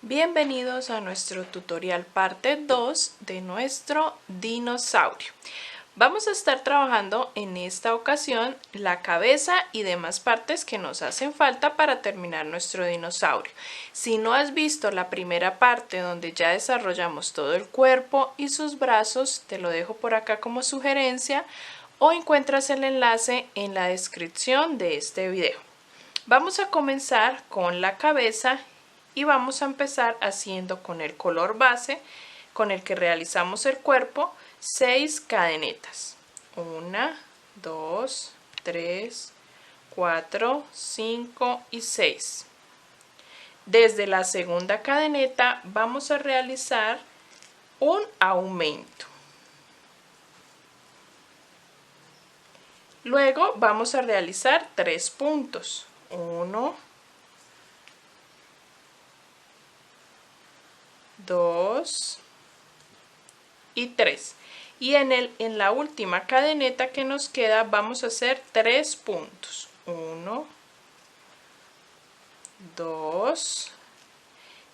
Bienvenidos a nuestro tutorial parte 2 de nuestro dinosaurio. Vamos a estar trabajando en esta ocasión la cabeza y demás partes que nos hacen falta para terminar nuestro dinosaurio. Si no has visto la primera parte donde ya desarrollamos todo el cuerpo y sus brazos, te lo dejo por acá como sugerencia o encuentras el enlace en la descripción de este video. Vamos a comenzar con la cabeza y vamos a empezar haciendo con el color base con el que realizamos el cuerpo 6 cadenetas. 1, 2, 3, 4, 5 y 6. Desde la segunda cadeneta vamos a realizar un aumento. Luego vamos a realizar 3 puntos. 1, 2 y 3. Y en la última cadeneta que nos queda vamos a hacer 3 puntos. 1, 2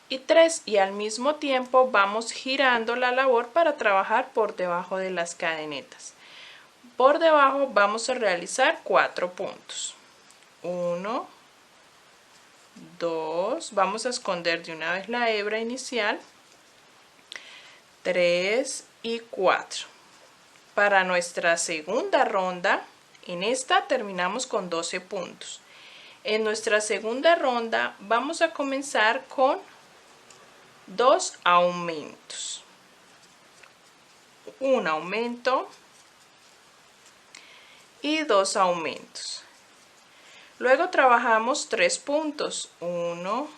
y 3. Y al mismo tiempo vamos girando la labor para trabajar por debajo de las cadenetas. Por debajo vamos a realizar 4 puntos. 1, 2, vamos a esconder de una vez la hebra inicial. 3 y 4. Para nuestra segunda ronda, en esta terminamos con 12 puntos. En nuestra segunda ronda vamos a comenzar con 2 aumentos. Un aumento y 2 aumentos. Luego trabajamos 3 puntos. 1,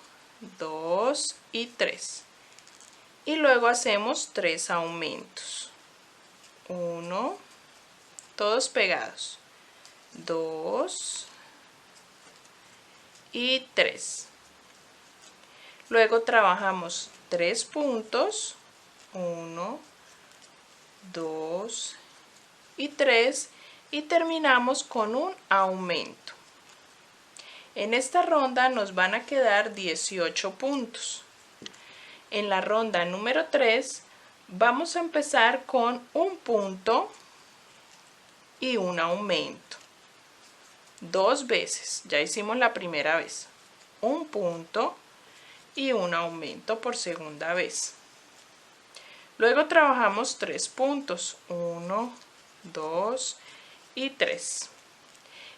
2 y 3. Y luego hacemos 3 aumentos. 1, todos pegados. 2 y 3. Luego trabajamos 3 puntos. 1, 2 y 3. Y terminamos con un aumento. En esta ronda nos van a quedar 18 puntos. En la ronda número 3 vamos a empezar con un punto y un aumento. 2 veces, ya hicimos la primera vez. Un punto y un aumento por segunda vez. Luego trabajamos 3 puntos. 1, 2 y 3.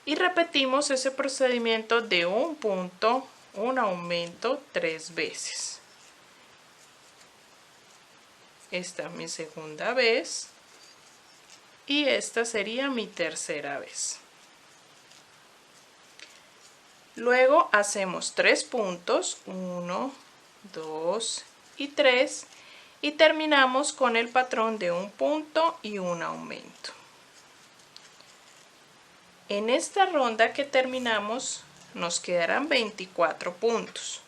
Y repetimos ese procedimiento de un punto, un aumento 3 veces. Esta es mi segunda vez y esta sería mi tercera vez. Luego hacemos 3 puntos, 1, 2 y 3 y terminamos con el patrón de un punto y un aumento. En esta ronda que terminamos nos quedarán 24 puntos.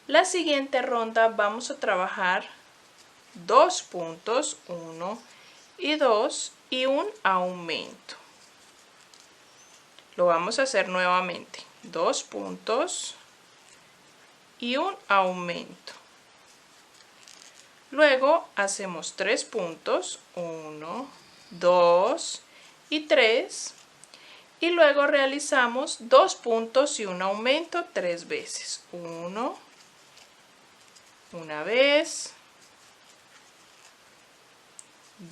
La siguiente ronda vamos a trabajar 2 puntos, 1 y 2 y un aumento. Lo vamos a hacer nuevamente. 2 puntos y un aumento. Luego hacemos 3 puntos, 1, 2 y 3. Y luego realizamos 2 puntos y un aumento 3 veces. 1, una vez,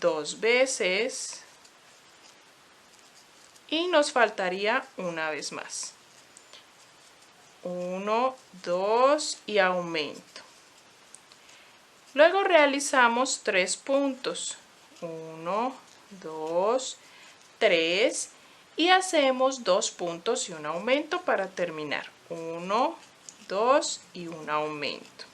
2 veces y nos faltaría una vez más. 1, 2 y aumento. Luego realizamos 3 puntos. 1, 2, 3 y hacemos 2 puntos y un aumento para terminar. 1, 2 y un aumento.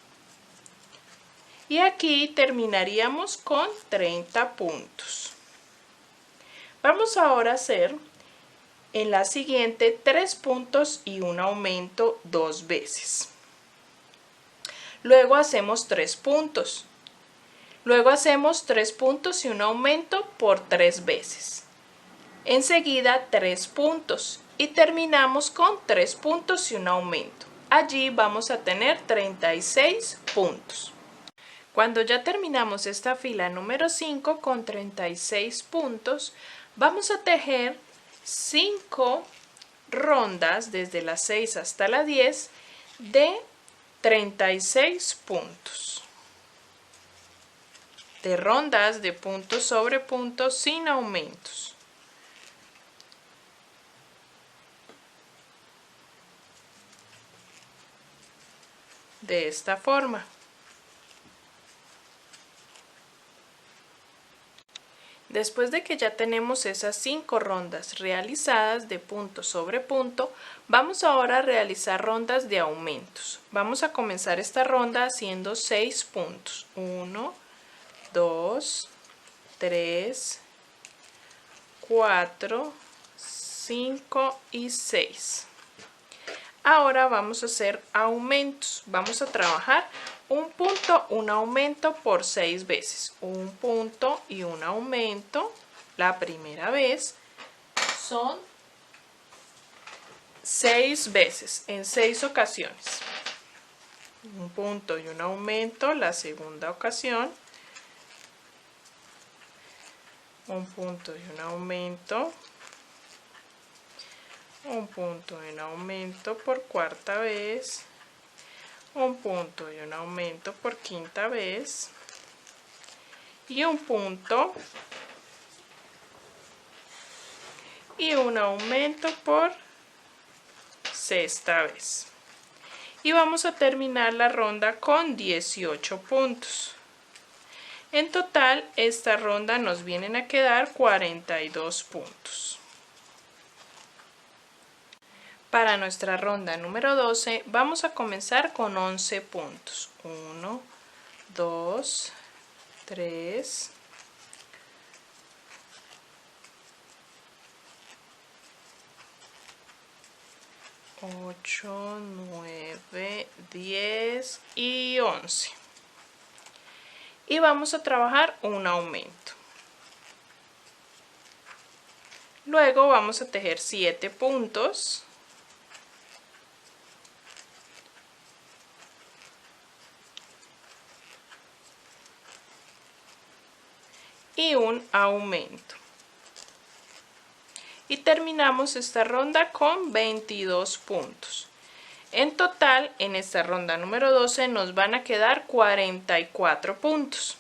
Y aquí terminaríamos con 30 puntos. Vamos ahora a hacer en la siguiente 3 puntos y un aumento 2 veces. Luego hacemos 3 puntos. Luego hacemos 3 puntos y un aumento por 3 veces. Enseguida 3 puntos y terminamos con 3 puntos y un aumento. allí vamos a tener 36 puntos. Cuando ya terminamos esta fila número 5 con 36 puntos, vamos a tejer 5 rondas desde la 6 hasta la 10 de 36 puntos. De rondas de punto sobre punto sin aumentos. De esta forma. Después de que ya tenemos esas 5 rondas realizadas de punto sobre punto, vamos ahora a realizar rondas de aumentos. Vamos a comenzar esta ronda haciendo 6 puntos. 1, 2, 3, 4, 5 y 6. Ahora vamos a hacer aumentos. Vamos a trabajar un punto, un aumento por 6 veces. Un punto y un aumento. La primera vez son 6 veces, en 6 ocasiones. Un punto y un aumento la segunda ocasión. Un punto y un aumento. Un punto y un aumento por cuarta vez. Un punto y un aumento por quinta vez. Y un punto y un aumento por sexta vez. Y vamos a terminar la ronda con 18 puntos. En total, esta ronda nos vienen a quedar 42 puntos. Para nuestra ronda número 12 vamos a comenzar con 11 puntos. 1, 2, 3, 8, 9, 10 y 11. Y vamos a trabajar un aumento. Luego vamos a tejer 7 puntos. Y un aumento. Y terminamos esta ronda con 22 puntos. En total, en esta ronda número 12 nos van a quedar 44 puntos.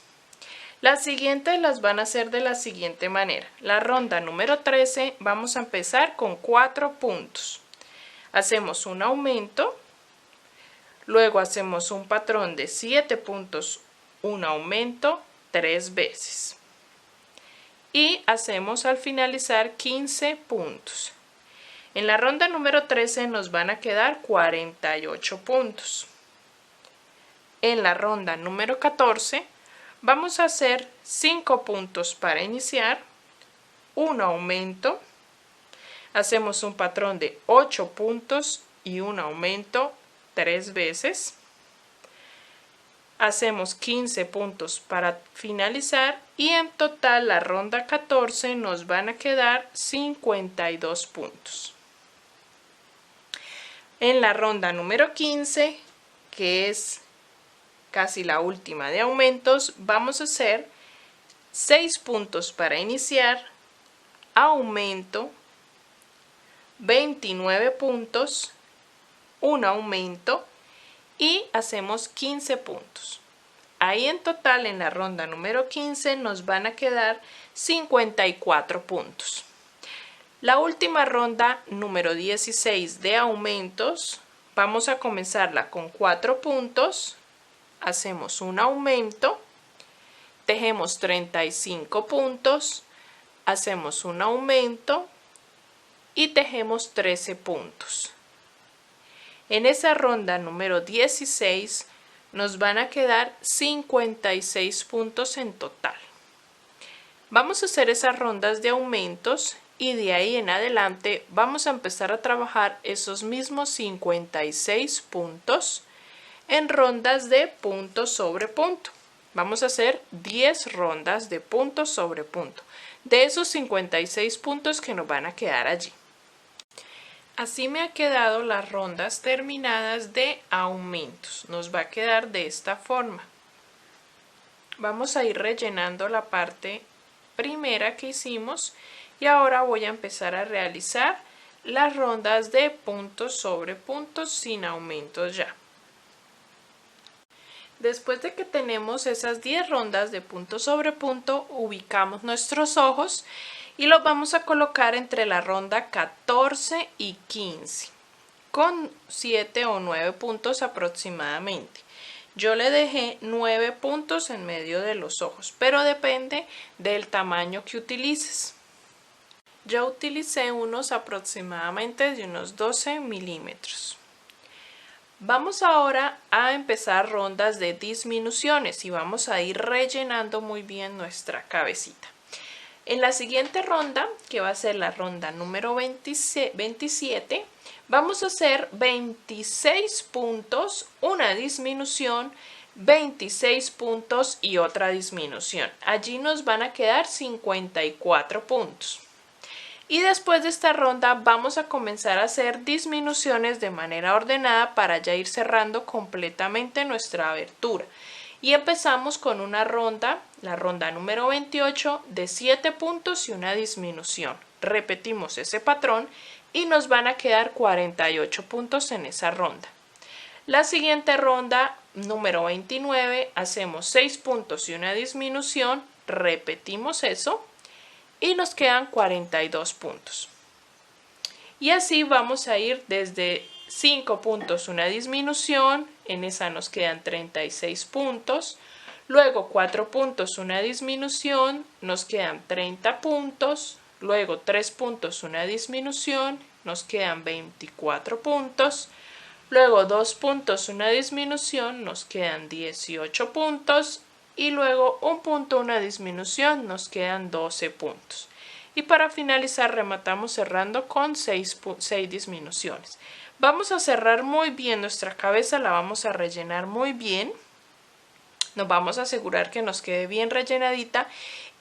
Las siguientes las van a hacer de la siguiente manera. La ronda número 13 vamos a empezar con 4 puntos. Hacemos un aumento, luego hacemos un patrón de 7 puntos, un aumento 3 veces. Y hacemos al finalizar 15 puntos. En la ronda número 13 nos van a quedar 48 puntos. En la ronda número 14 vamos a hacer 5 puntos para iniciar, un aumento, hacemos un patrón de 8 puntos y un aumento 3 veces. Hacemos 15 puntos para finalizar y en total la ronda 14 nos van a quedar 52 puntos. En la ronda número 15, que es casi la última de aumentos, vamos a hacer 6 puntos para iniciar, aumento, 29 puntos, un aumento y hacemos 15 puntos. Ahí en total en la ronda número 15 nos van a quedar 54 puntos. La última ronda número 16 de aumentos, vamos a comenzarla con 4 puntos, hacemos un aumento, tejemos 35 puntos, hacemos un aumento y tejemos 13 puntos. En esa ronda número 16 nos van a quedar 56 puntos en total. Vamos a hacer esas rondas de aumentos y de ahí en adelante vamos a empezar a trabajar esos mismos 56 puntos en rondas de punto sobre punto. Vamos a hacer 10 rondas de punto sobre punto de esos 56 puntos que nos van a quedar allí. Así me ha quedado las rondas terminadas de aumentos. Nos va a quedar de esta forma. Vamos a ir rellenando la parte primera que hicimos y ahora voy a empezar a realizar las rondas de puntos sobre puntos sin aumentos ya. Después de que tenemos esas 10 rondas de punto sobre punto, ubicamos nuestros ojos y los vamos a colocar entre la ronda 14 y 15 con 7 o 9 puntos aproximadamente. Yo le dejé 9 puntos en medio de los ojos, pero depende del tamaño que utilices. Yo utilicé unos aproximadamente de unos 12 milímetros. Vamos ahora a empezar rondas de disminuciones y vamos a ir rellenando muy bien nuestra cabecita. En la siguiente ronda, que va a ser la ronda número 27, vamos a hacer 26 puntos, una disminución, 26 puntos y otra disminución. Allí nos van a quedar 54 puntos. Y después de esta ronda vamos a comenzar a hacer disminuciones de manera ordenada para ya ir cerrando completamente nuestra abertura. Y empezamos con una ronda, la ronda número 28, de 7 puntos y una disminución. Repetimos ese patrón y nos van a quedar 48 puntos en esa ronda. La siguiente ronda, número 29, hacemos 6 puntos y una disminución. Repetimos eso y nos quedan 42 puntos. Y así vamos a ir desde 5 puntos una disminución, en esa nos quedan 36 puntos, luego 4 puntos una disminución, nos quedan 30 puntos, luego 3 puntos una disminución, nos quedan 24 puntos, luego 2 puntos una disminución, nos quedan 18 puntos y luego 1 punto una disminución, nos quedan 12 puntos. Y para finalizar rematamos cerrando con 6 disminuciones. Vamos a cerrar muy bien nuestra cabeza, la vamos a rellenar muy bien. Nos vamos a asegurar que nos quede bien rellenadita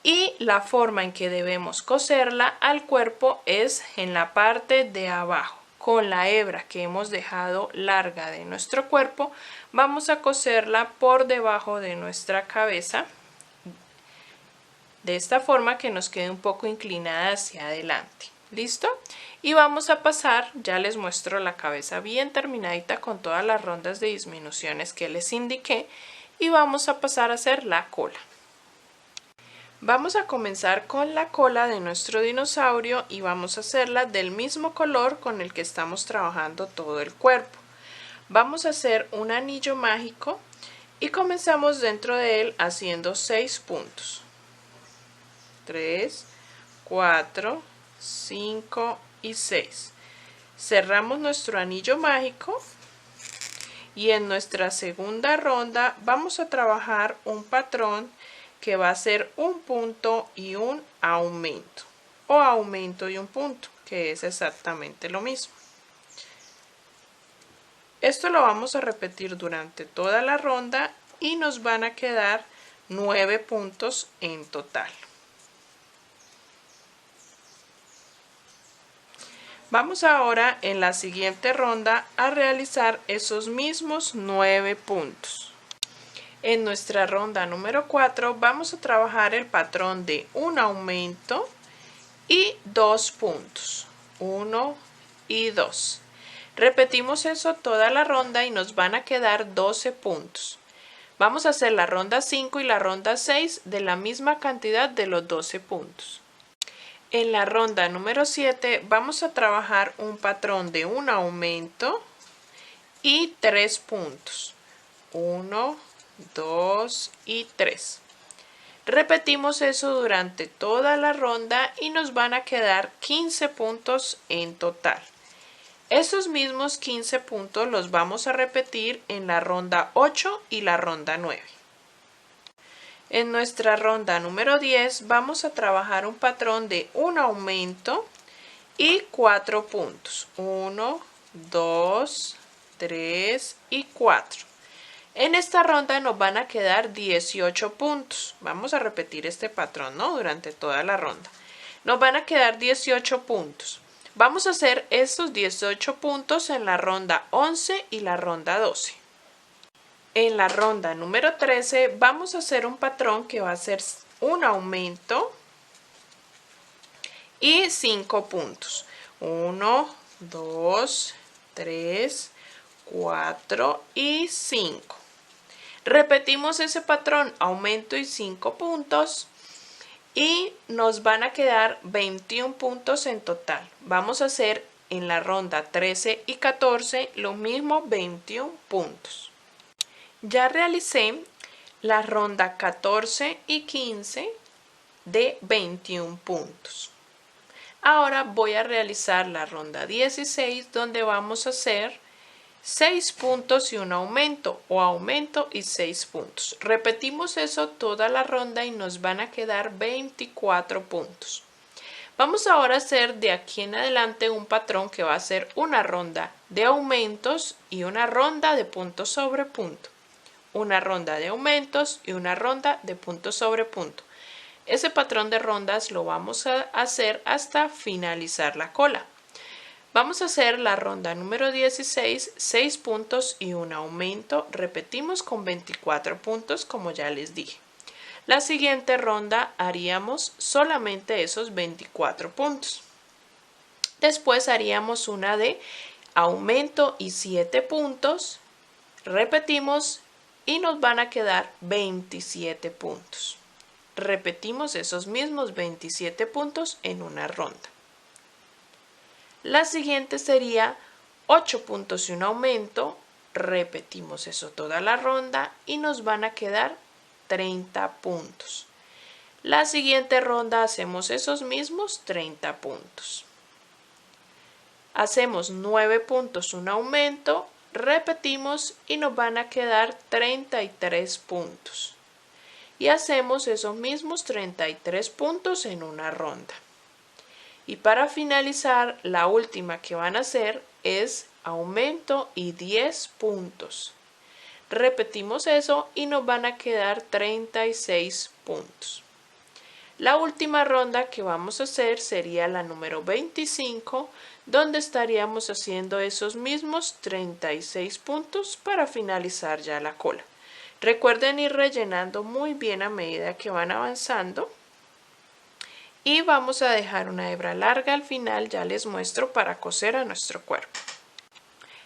y la forma en que debemos coserla al cuerpo es en la parte de abajo. Con la hebra que hemos dejado larga de nuestro cuerpo, vamos a coserla por debajo de nuestra cabeza. De esta forma que nos quede un poco inclinada hacia adelante. ¿Listo? Y vamos a pasar, ya les muestro la cabeza bien terminadita con todas las rondas de disminuciones que les indiqué y vamos a pasar a hacer la cola. Vamos a comenzar con la cola de nuestro dinosaurio y vamos a hacerla del mismo color con el que estamos trabajando todo el cuerpo. Vamos a hacer un anillo mágico y comenzamos dentro de él haciendo 6 puntos. 3, 4, 5 y 6. Cerramos nuestro anillo mágico y en nuestra segunda ronda vamos a trabajar un patrón que va a ser un punto y un aumento o aumento y un punto, que es exactamente lo mismo. Esto lo vamos a repetir durante toda la ronda y nos van a quedar 9 puntos en total. Vamos ahora en la siguiente ronda a realizar esos mismos 9 puntos. En nuestra ronda número 4 vamos a trabajar el patrón de un aumento y 2 puntos. 1 y 2. Repetimos eso toda la ronda y nos van a quedar 12 puntos. Vamos a hacer la ronda 5 y la ronda 6 de la misma cantidad de los 12 puntos. En la ronda número 7 vamos a trabajar un patrón de un aumento y 3 puntos. 1, 2 y 3. Repetimos eso durante toda la ronda y nos van a quedar 15 puntos en total. Esos mismos 15 puntos los vamos a repetir en la ronda 8 y la ronda 9. En nuestra ronda número 10 vamos a trabajar un patrón de un aumento y 4 puntos. 1, 2, 3 y 4. En esta ronda nos van a quedar 18 puntos. Vamos a repetir este patrón, ¿no? Durante toda la ronda. Nos van a quedar 18 puntos. Vamos a hacer estos 18 puntos en la ronda 11 y la ronda 12. En la ronda número 13 vamos a hacer un patrón que va a ser un aumento y 5 puntos. 1, 2, 3, 4 y 5. Repetimos ese patrón, aumento y 5 puntos. Y nos van a quedar 21 puntos en total. Vamos a hacer en la ronda 13 y 14 lo mismo, 21 puntos. Ya realicé la ronda 14 y 15 de 21 puntos. Ahora voy a realizar la ronda 16 donde vamos a hacer 6 puntos y un aumento o aumento y 6 puntos. Repetimos eso toda la ronda y nos van a quedar 24 puntos. Vamos ahora a hacer de aquí en adelante un patrón que va a ser una ronda de aumentos y una ronda de punto sobre punto. Una ronda de aumentos y una ronda de punto sobre punto. Ese patrón de rondas lo vamos a hacer hasta finalizar la cola. Vamos a hacer la ronda número 16, 6 puntos y un aumento. Repetimos con 24 puntos como ya les dije. La siguiente ronda haríamos solamente esos 24 puntos. Después haríamos una de aumento y 7 puntos. Repetimos y nos van a quedar 27 puntos. Repetimos esos mismos 27 puntos en una ronda. La siguiente sería 8 puntos y un aumento. Repetimos eso toda la ronda y nos van a quedar 30 puntos. La siguiente ronda hacemos esos mismos 30 puntos. Hacemos 9 puntos, un aumento. Repetimos y nos van a quedar 33 puntos. Y hacemos esos mismos 33 puntos en una ronda. Y para finalizar, la última que van a hacer es aumento y 10 puntos. Repetimos eso y nos van a quedar 36 puntos. La última ronda que vamos a hacer sería la número 25, donde estaríamos haciendo esos mismos 36 puntos para finalizar ya la cola. Recuerden ir rellenando muy bien a medida que van avanzando. Y vamos a dejar una hebra larga al final, ya les muestro, para coser a nuestro cuerpo.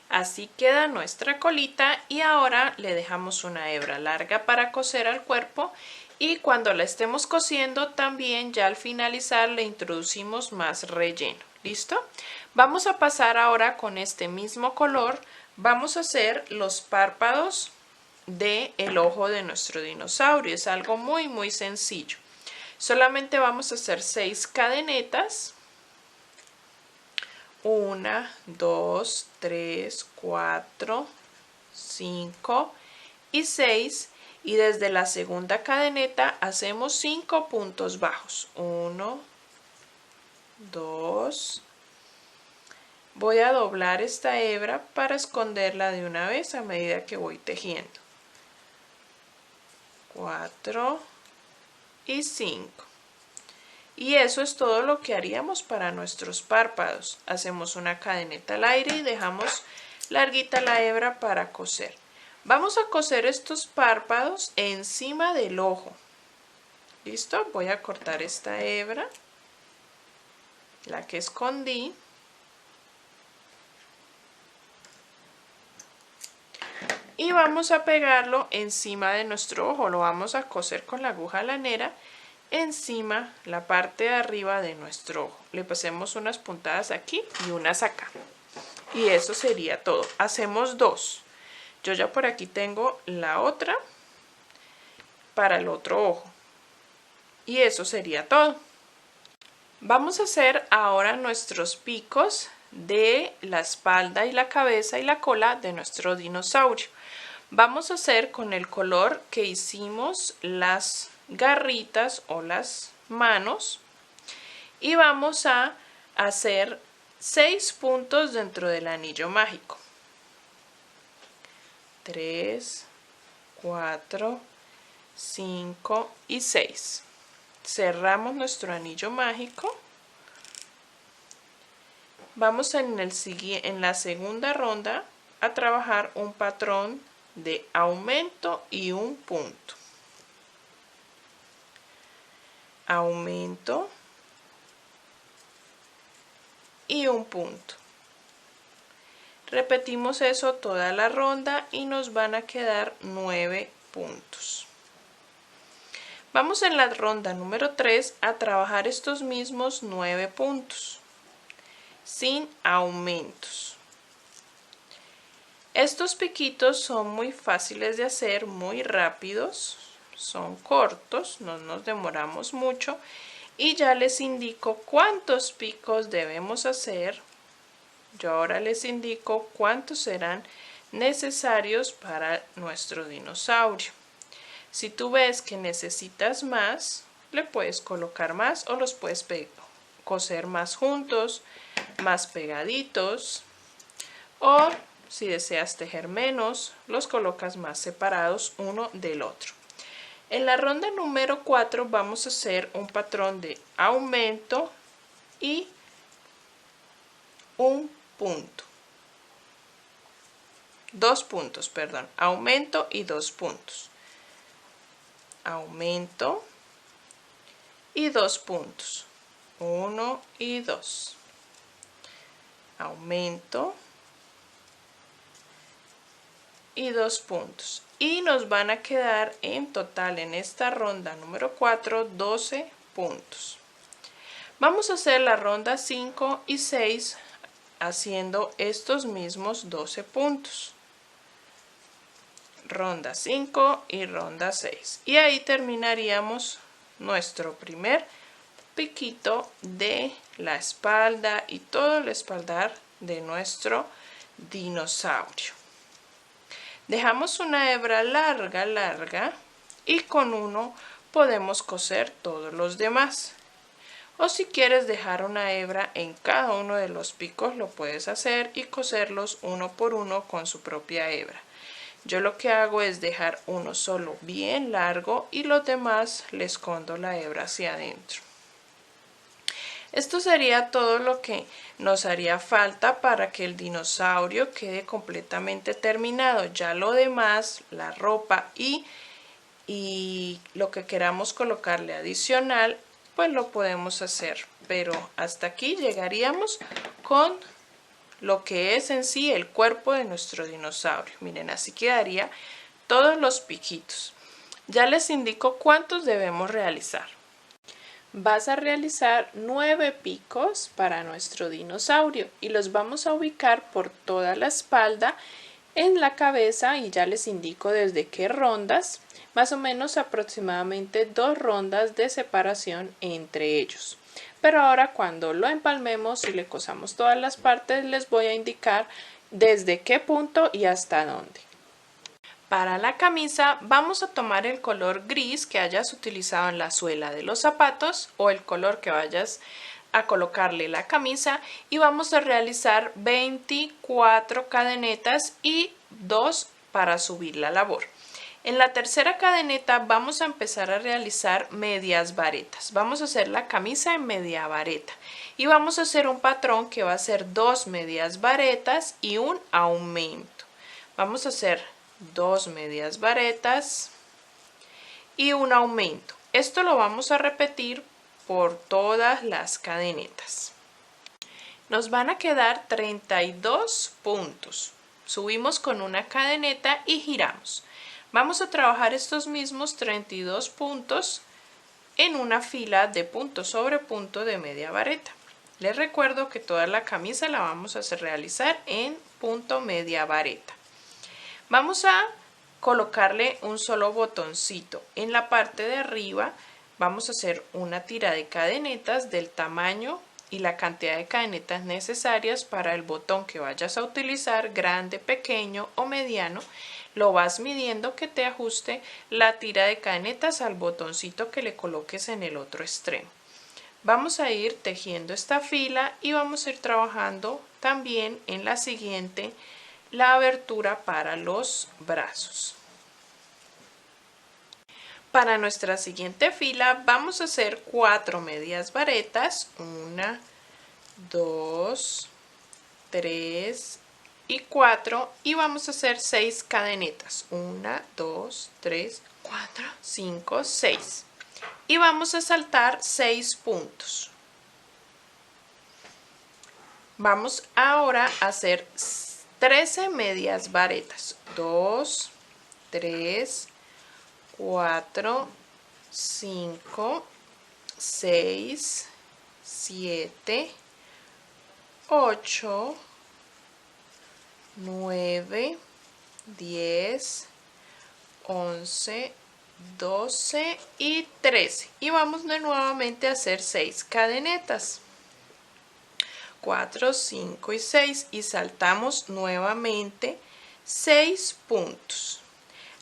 Así queda nuestra colita y ahora le dejamos una hebra larga para coser al cuerpo y cuando la estemos cosiendo también ya al finalizar le introducimos más relleno. ¿Listo? Vamos a pasar ahora con este mismo color, vamos a hacer los párpados del ojo de nuestro dinosaurio. Es algo muy sencillo. Solamente vamos a hacer 6 cadenetas. 1, 2, 3, 4, 5 y 6. Y desde la segunda cadeneta hacemos 5 puntos bajos. 1, 2. Voy a doblar esta hebra para esconderla de una vez a medida que voy tejiendo. 4 y 5. Y eso es todo lo que haríamos para nuestros párpados. Hacemos una cadeneta al aire y dejamos larguita la hebra para coser. Vamos a coser estos párpados encima del ojo. ¿Listo? Voy a cortar esta hebra, la que escondí. Y vamos a pegarlo encima de nuestro ojo. Lo vamos a coser con la aguja lanera encima, la parte de arriba de nuestro ojo. Le pasemos unas puntadas aquí y unas acá. Y eso sería todo. Hacemos 2. Yo ya por aquí tengo la otra para el otro ojo. Y eso sería todo. Vamos a hacer ahora nuestros picos de la espalda y la cabeza y la cola de nuestro dinosaurio. Vamos a hacer con el color que hicimos las garritas o las manos y vamos a hacer 6 puntos dentro del anillo mágico. 3, 4, 5 y 6. Cerramos nuestro anillo mágico Vamos en la segunda ronda a trabajar un patrón de aumento y un punto. Aumento y un punto. Repetimos eso toda la ronda y nos van a quedar 9 puntos. Vamos en la ronda número 3 a trabajar estos mismos 9 puntos sin aumentos. Estos piquitos son muy fáciles de hacer, muy rápidos, son cortos, no nos demoramos mucho y ya les indico cuántos picos debemos hacer. Yo ahora les indico cuántos serán necesarios para nuestro dinosaurio. Si tú ves que necesitas más, le puedes colocar más o los puedes coser más juntos, más pegaditos, o si deseas tejer menos, los colocas más separados uno del otro. En la ronda número 4 vamos a hacer un patrón de aumento y un punto. 2 puntos, perdón, aumento y 2 puntos. Aumento y 2 puntos. 1 y 2. Aumento y 2 puntos. Y nos van a quedar en total en esta ronda número 4 12 puntos. Vamos a hacer la ronda 5 y 6 haciendo estos mismos 12 puntos. Ronda 5 y ronda 6. Y ahí terminaríamos nuestro primer piquito de la espalda y todo el espaldar de nuestro dinosaurio. Dejamos una hebra larga y con uno podemos coser todos los demás. O si quieres dejar una hebra en cada uno de los picos lo puedes hacer y coserlos uno por uno con su propia hebra. Yo lo que hago es dejar uno solo bien largo y los demás le escondo la hebra hacia adentro. Esto sería todo lo que nos haría falta para que el dinosaurio quede completamente terminado. Ya lo demás, la ropa y lo que queramos colocarle adicional, pues lo podemos hacer. Pero hasta aquí llegaríamos con lo que es en sí el cuerpo de nuestro dinosaurio. Miren, así quedaría todos los piquitos. Ya les indico cuántos debemos realizar. Vas a realizar 9 picos para nuestro dinosaurio y los vamos a ubicar por toda la espalda, en la cabeza, y ya les indico desde qué rondas, más o menos aproximadamente 2 rondas de separación entre ellos. Pero ahora cuando lo empalmemos y le cosamos todas las partes les voy a indicar desde qué punto y hasta dónde. Para la camisa vamos a tomar el color gris que hayas utilizado en la suela de los zapatos o el color que vayas a colocarle la camisa y vamos a realizar 24 cadenetas y 2 para subir la labor. En la tercera cadeneta vamos a empezar a realizar medias varetas. Vamos a hacer la camisa en media vareta y vamos a hacer un patrón que va a ser 2 medias varetas y un aumento. Vamos a hacer 2 medias varetas y un aumento. Esto lo vamos a repetir por todas las cadenetas. Nos van a quedar 32 puntos. Subimos con una cadeneta y giramos. Vamos a trabajar estos mismos 32 puntos en una fila de punto sobre punto de media vareta. Les recuerdo que toda la camisa la vamos a realizar en punto media vareta. Vamos a colocarle un solo botoncito. En la parte de arriba vamos a hacer una tira de cadenetas del tamaño y la cantidad de cadenetas necesarias para el botón que vayas a utilizar, grande, pequeño o mediano. Lo vas midiendo que te ajuste la tira de cadenetas al botoncito que le coloques en el otro extremo. Vamos a ir tejiendo esta fila y vamos a ir trabajando también en la siguiente la abertura para los brazos. Para nuestra siguiente fila vamos a hacer 4 medias varetas, 1, 2, 3 y 4 y vamos a hacer 6 cadenetas. 1, 2, 3, 4, 5, 6. Y vamos a saltar 6 puntos. Vamos ahora a hacer 13 medias varetas. 2, 3, 4, 5, 6, 7, 8, 9, 10, 11, 12 y 13. Y vamos de nuevamente a hacer 6 cadenetas. 4, 5 y 6 y saltamos nuevamente 6 puntos.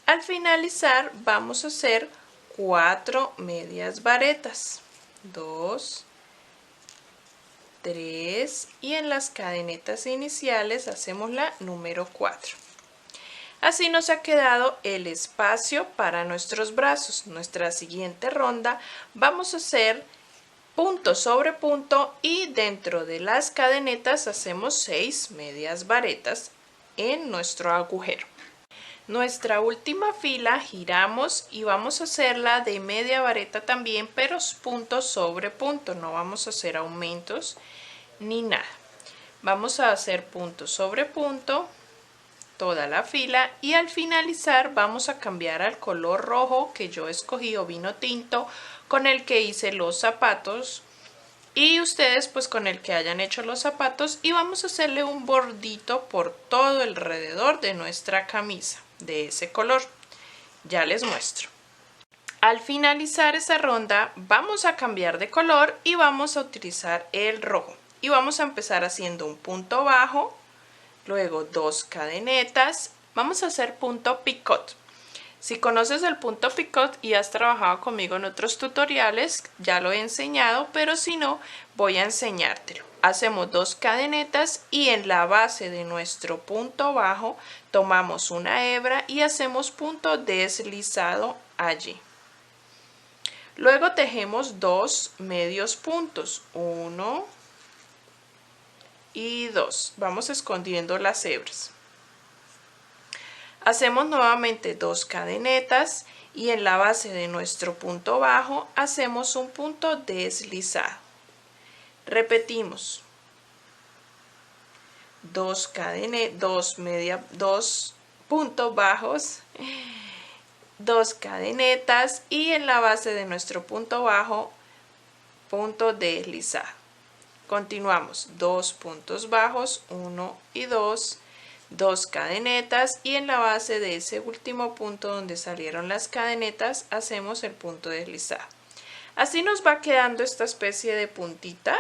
Al finalizar vamos a hacer 4 medias varetas. 2, 3 y en las cadenetas iniciales hacemos la número 4. Así nos ha quedado el espacio para nuestros brazos. Nuestra siguiente ronda vamos a hacer punto sobre punto y dentro de las cadenetas hacemos 6 medias varetas en nuestro agujero. Nuestra última fila giramos y vamos a hacerla de media vareta también, pero punto sobre punto, no vamos a hacer aumentos ni nada. Vamos a hacer punto sobre punto toda la fila y al finalizar vamos a cambiar al color rojo que yo escogí o vino tinto con el que hice los zapatos y ustedes pues con el que hayan hecho los zapatos y vamos a hacerle un bordito por todo alrededor de nuestra camisa de ese color. Ya les muestro. Al finalizar esa ronda vamos a cambiar de color y vamos a utilizar el rojo y vamos a empezar haciendo un punto bajo, luego 2 cadenetas, vamos a hacer punto picot. Si conoces el punto picot y has trabajado conmigo en otros tutoriales, ya lo he enseñado, pero si no, voy a enseñártelo. Hacemos 2 cadenetas y en la base de nuestro punto bajo tomamos una hebra y hacemos punto deslizado allí. Luego tejemos 2 medios puntos, 1 y 2. Vamos escondiendo las hebras. Hacemos nuevamente 2 cadenetas y en la base de nuestro punto bajo hacemos un punto deslizado. Repetimos. 2 puntos bajos, 2 cadenetas y en la base de nuestro punto bajo, punto deslizado. Continuamos 2 puntos bajos, 1 y 2, 2 cadenetas y en la base de ese último punto donde salieron las cadenetas hacemos el punto deslizado. Así nos va quedando esta especie de puntita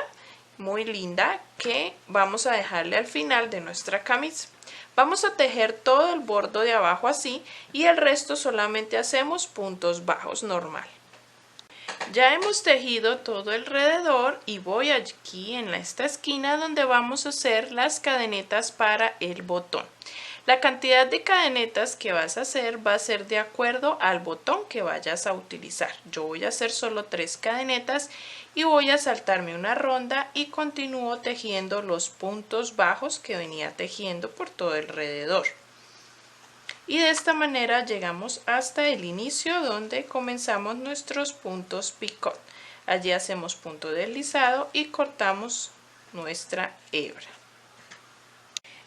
muy linda que vamos a dejarle al final de nuestra camisa. Vamos a tejer todo el borde de abajo así y el resto solamente hacemos puntos bajos normal. Ya hemos tejido todo alrededor y voy aquí en esta esquina donde vamos a hacer las cadenetas para el botón. La cantidad de cadenetas que vas a hacer va a ser de acuerdo al botón que vayas a utilizar. Yo voy a hacer solo 3 cadenetas y voy a saltarme una ronda y continúo tejiendo los puntos bajos que venía tejiendo por todo alrededor. Y de esta manera llegamos hasta el inicio donde comenzamos nuestros puntos picot. Allí hacemos punto deslizado y cortamos nuestra hebra.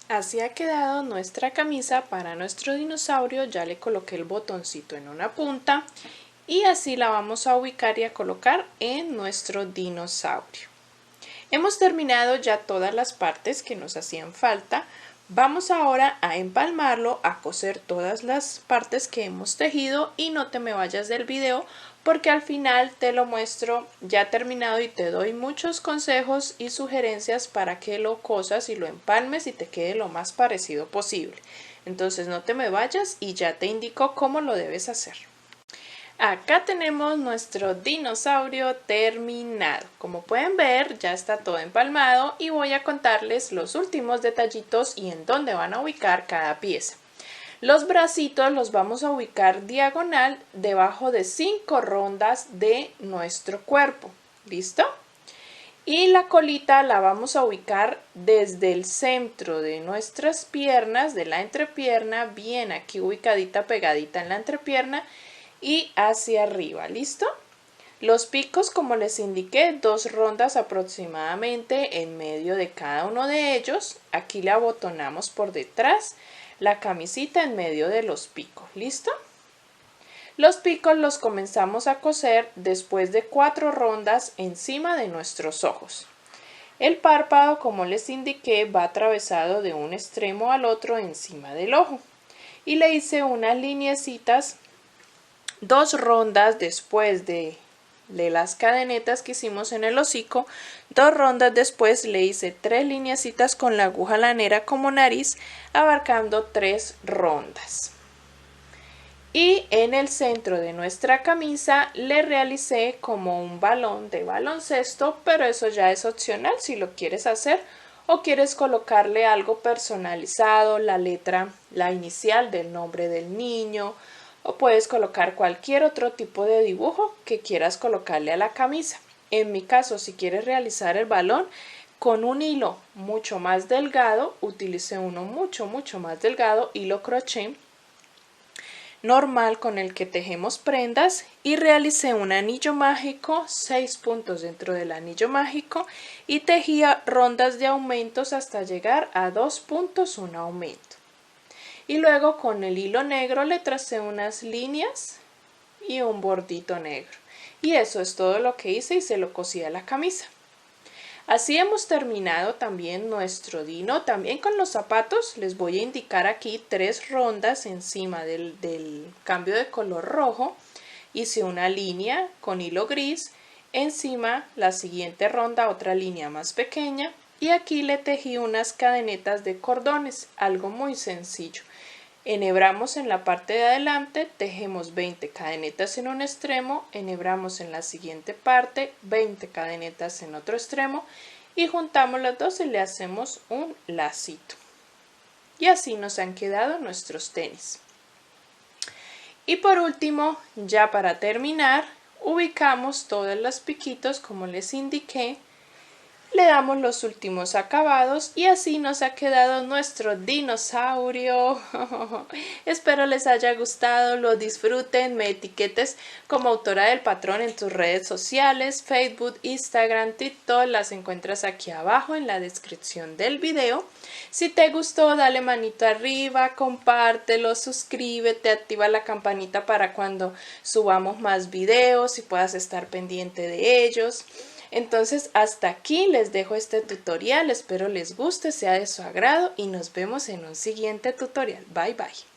Así ha quedado nuestra camisa para nuestro dinosaurio. Ya le coloqué el botoncito en una punta y así la vamos a ubicar y a colocar en nuestro dinosaurio. Hemos terminado ya todas las partes que nos hacían falta. Vamos ahora a empalmarlo, a coser todas las partes que hemos tejido y no te me vayas del video porque al final te lo muestro ya terminado y te doy muchos consejos y sugerencias para que lo cosas y lo empalmes y te quede lo más parecido posible. Entonces no te me vayas y ya te indico cómo lo debes hacer. Acá tenemos nuestro dinosaurio terminado. Como pueden ver, ya está todo empalmado y voy a contarles los últimos detallitos y en dónde van a ubicar cada pieza. Los bracitos los vamos a ubicar diagonal debajo de 5 rondas de nuestro cuerpo. ¿Listo? Y la colita la vamos a ubicar desde el centro de nuestras piernas, de la entrepierna, bien aquí ubicadita, pegadita en la entrepierna y hacia arriba, ¿listo? Los picos, como les indiqué, 2 rondas aproximadamente en medio de cada uno de ellos. Aquí le abotonamos por detrás la camisita en medio de los picos, ¿listo? Los picos los comenzamos a coser después de 4 rondas encima de nuestros ojos. El párpado, como les indiqué, va atravesado de un extremo al otro encima del ojo. Y le hice unas lineecitas, 2 rondas después de las cadenetas que hicimos en el hocico, 2 rondas después le hice 3 lineecitas con la aguja lanera como nariz, abarcando 3 rondas. Y en el centro de nuestra camisa le realicé como un balón de baloncesto, pero eso ya es opcional si lo quieres hacer o quieres colocarle algo personalizado, la letra, la inicial del nombre del niño, o puedes colocar cualquier otro tipo de dibujo que quieras colocarle a la camisa. En mi caso, si quieres realizar el balón con un hilo mucho más delgado, utilicé uno mucho más delgado, hilo crochet normal con el que tejemos prendas, y realicé un anillo mágico, 6 puntos dentro del anillo mágico, y tejía rondas de aumentos hasta llegar a 2 puntos un aumento. Y luego con el hilo negro le tracé unas líneas y un bordito negro. Y eso es todo lo que hice y se lo cosí a la camisa. Así hemos terminado también nuestro dino. También con los zapatos les voy a indicar aquí 3 rondas encima del cambio de color rojo. Hice una línea con hilo gris, encima la siguiente ronda otra línea más pequeña y aquí le tejí unas cadenetas de cordones, algo muy sencillo. Enhebramos en la parte de adelante, tejemos 20 cadenetas en un extremo, enhebramos en la siguiente parte, 20 cadenetas en otro extremo y juntamos las dos y le hacemos un lacito. Y así nos han quedado nuestros tenis. Y por último, ya para terminar, ubicamos todos los piquitos como les indiqué. Le damos los últimos acabados y así nos ha quedado nuestro dinosaurio. Espero les haya gustado, lo disfruten, me etiquetes como autora del patrón en tus redes sociales, Facebook, Instagram, TikTok, las encuentras aquí abajo en la descripción del video. Si te gustó, dale manito arriba, compártelo, suscríbete, activa la campanita para cuando subamos más videos y puedas estar pendiente de ellos. Entonces hasta aquí les dejo este tutorial, espero les guste, sea de su agrado y nos vemos en un siguiente tutorial. Bye bye.